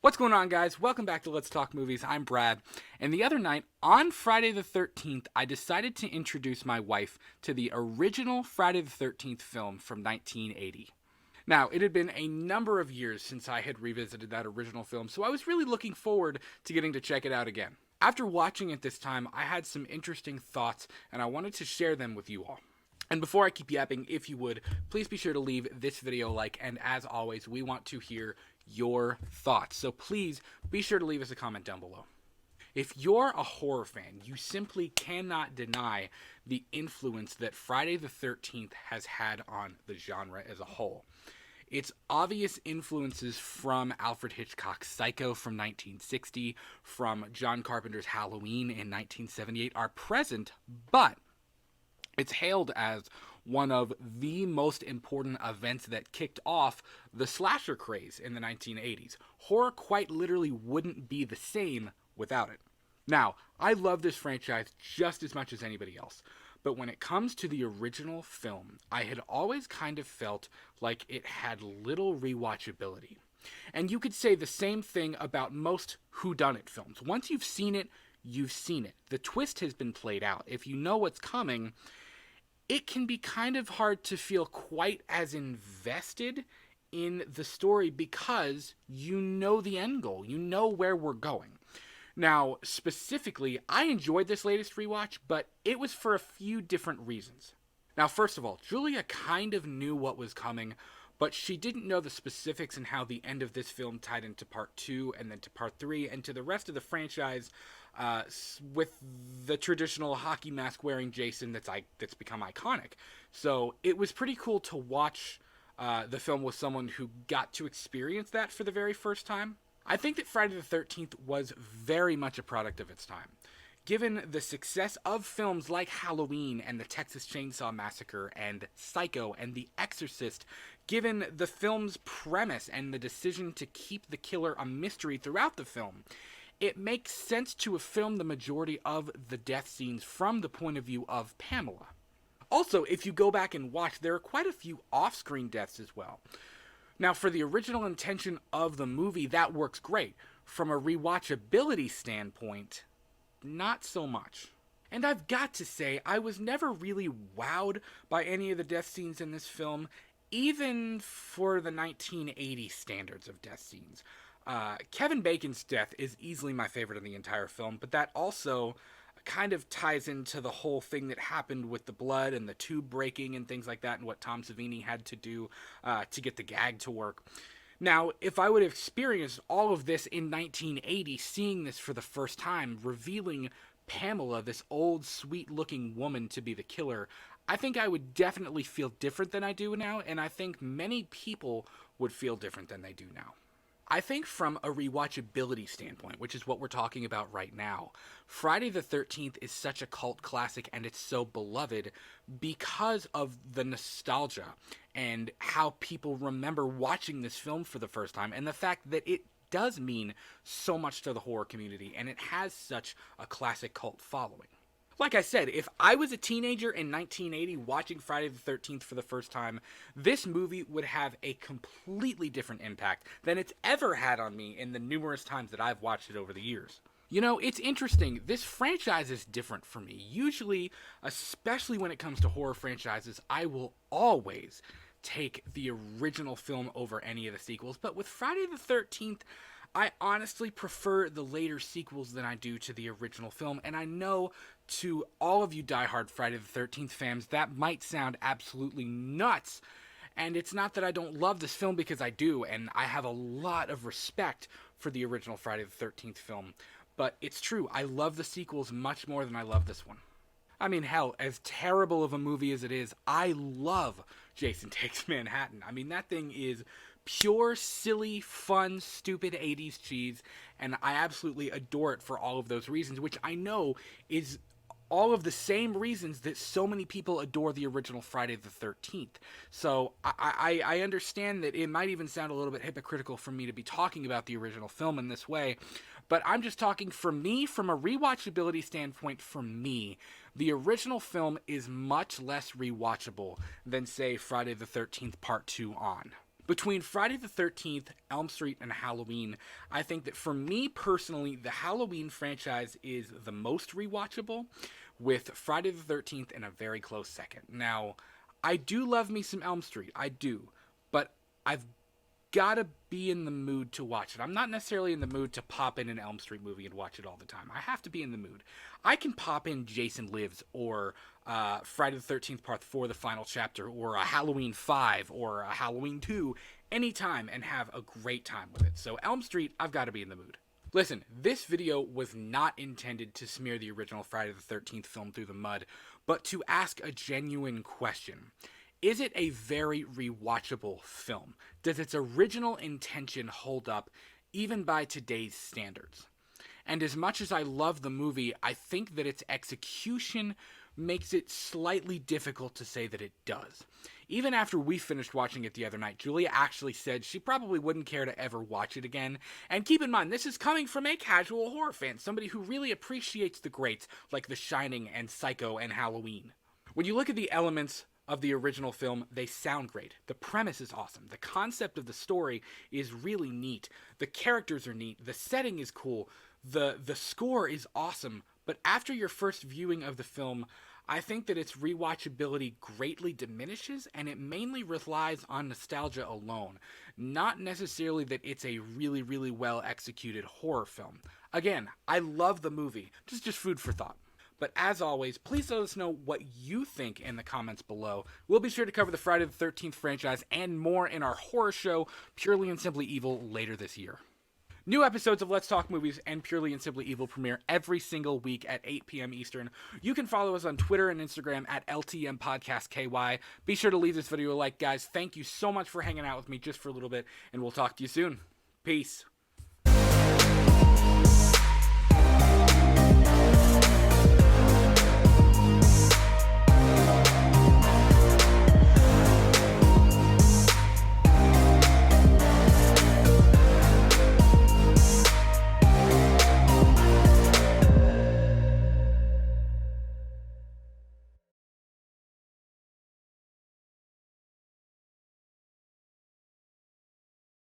What's going on, guys? Welcome back to Let's Talk Movies. I'm Brad. And the other night, on Friday the 13th, I decided to introduce my wife to the original Friday the 13th film from 1980. Now, it had been a number of years since I had revisited that original film, so I was really looking forward to getting to check it out again. After watching it this time, I had some interesting thoughts, and I wanted to share them with you all. And before I keep yapping, if you would, please be sure to leave this video a like, and as always, we want to hear your thoughts. So please be sure to leave us a comment down below. If you're a horror fan, you simply cannot deny the influence that Friday the 13th has had on the genre as a whole. Its obvious influences from Alfred Hitchcock's Psycho from 1960, from John Carpenter's Halloween in 1978 are present, but it's hailed as one of the most important events that kicked off the slasher craze in the 1980s. Horror quite literally wouldn't be the same without it. Now, I love this franchise just as much as anybody else, but when it comes to the original film, I had always kind of felt like it had little rewatchability. And you could say the same thing about most whodunit films. Once you've seen it, you've seen it. The twist has been played out. If you know what's coming, it can be kind of hard to feel quite as invested in the story because you know the end goal. You know where we're going. Now, specifically, I enjoyed this latest rewatch, but it was for a few different reasons. Now, first of all, Julia kind of knew what was coming, but she didn't know the specifics and how the end of this film tied into part 2 and then to part 3 and to the rest of the franchise with the traditional hockey mask wearing Jason that's become iconic. So it was pretty cool to watch the film with someone who got to experience that for the very first time. I think that Friday the 13th was very much a product of its time. Given the success of films like Halloween and the Texas Chainsaw Massacre and Psycho and The Exorcist, given the film's premise and the decision to keep the killer a mystery throughout the film, it makes sense to have filmed the majority of the death scenes from the point of view of Pamela. Also, if you go back and watch, there are quite a few off-screen deaths as well. Now, for the original intention of the movie, that works great. From a rewatchability standpoint, not so much. And I've got to say, I was never really wowed by any of the death scenes in this film, even for the 1980 standards of death scenes. Kevin Bacon's death is easily my favorite in the entire film, but that also kind of ties into the whole thing that happened with the blood and the tube breaking and things like that, and what Tom Savini had to do to get the gag to work. Now, if I would have experienced all of this in 1980, seeing this for the first time, revealing Pamela, this old, sweet-looking woman, to be the killer, I think I would definitely feel different than I do now, and I think many people would feel different than they do now. I think from a rewatchability standpoint, which is what we're talking about right now, Friday the 13th is such a cult classic and it's so beloved because of the nostalgia and how people remember watching this film for the first time and the fact that it does mean so much to the horror community and it has such a classic cult following. Like I said, if I was a teenager in 1980 watching Friday the 13th for the first time, this movie would have a completely different impact than it's ever had on me in the numerous times that I've watched it over the years. You know, it's interesting. This franchise is different for me. Usually, especially when it comes to horror franchises, I will always take the original film over any of the sequels. But with Friday the 13th, I honestly prefer the later sequels than I do to the original film, and I know to all of you diehard Friday the 13th fans, that might sound absolutely nuts, and it's not that I don't love this film because I do, and I have a lot of respect for the original Friday the 13th film, but it's true, I love the sequels much more than I love this one. I mean, hell, as terrible of a movie as it is, I love Jason Takes Manhattan. I mean, that thing is pure, silly, fun, stupid 80s cheese, and I absolutely adore it for all of those reasons, which I know is all of the same reasons that so many people adore the original Friday the 13th. So I understand that it might even sound a little bit hypocritical for me to be talking about the original film in this way, but I'm just talking for me, from a rewatchability standpoint. For me, the original film is much less rewatchable than, say, Friday the 13th Part 2 on. Between Friday the 13th, Elm Street, and Halloween, I think that for me personally, the Halloween franchise is the most rewatchable, with Friday the 13th in a very close second. Now, I do love me some Elm Street, I do, but I've gotta be in the mood to watch it. I'm not necessarily in the mood to pop in an Elm Street movie and watch it all the time. I have to be in the mood. I can pop in Jason Lives or Friday the 13th Part 4, the final chapter, or a Halloween 5 or a Halloween 2 anytime and have a great time with it. So Elm Street, I've got to be in the mood. Listen, this video was not intended to smear the original Friday the 13th film through the mud, but to ask a genuine question. Is it a very rewatchable film? Does its original intention hold up, even by today's standards? And as much as I love the movie, I think that its execution makes it slightly difficult to say that it does. Even after we finished watching it the other night, Julia actually said she probably wouldn't care to ever watch it again. And keep in mind, this is coming from a casual horror fan, somebody who really appreciates the greats like The Shining and Psycho and Halloween. When you look at the elements of the original film, they sound great. The premise is awesome. The concept of the story is really neat. The characters are neat. The setting is cool. The score is awesome. But after your first viewing of the film, I think that its rewatchability greatly diminishes, and it mainly relies on nostalgia alone. Not necessarily that it's a really, really well executed horror film. Again, I love the movie. Just food for thought. But as always, please let us know what you think in the comments below. We'll be sure to cover the Friday the 13th franchise and more in our horror show, Purely and Simply Evil, later this year. New episodes of Let's Talk Movies and Purely and Simply Evil premiere every single week at 8 p.m. Eastern. You can follow us on Twitter and Instagram at LTMPodcastKY. Be sure to leave this video a like, guys. Thank you so much for hanging out with me just for a little bit, and we'll talk to you soon. Peace.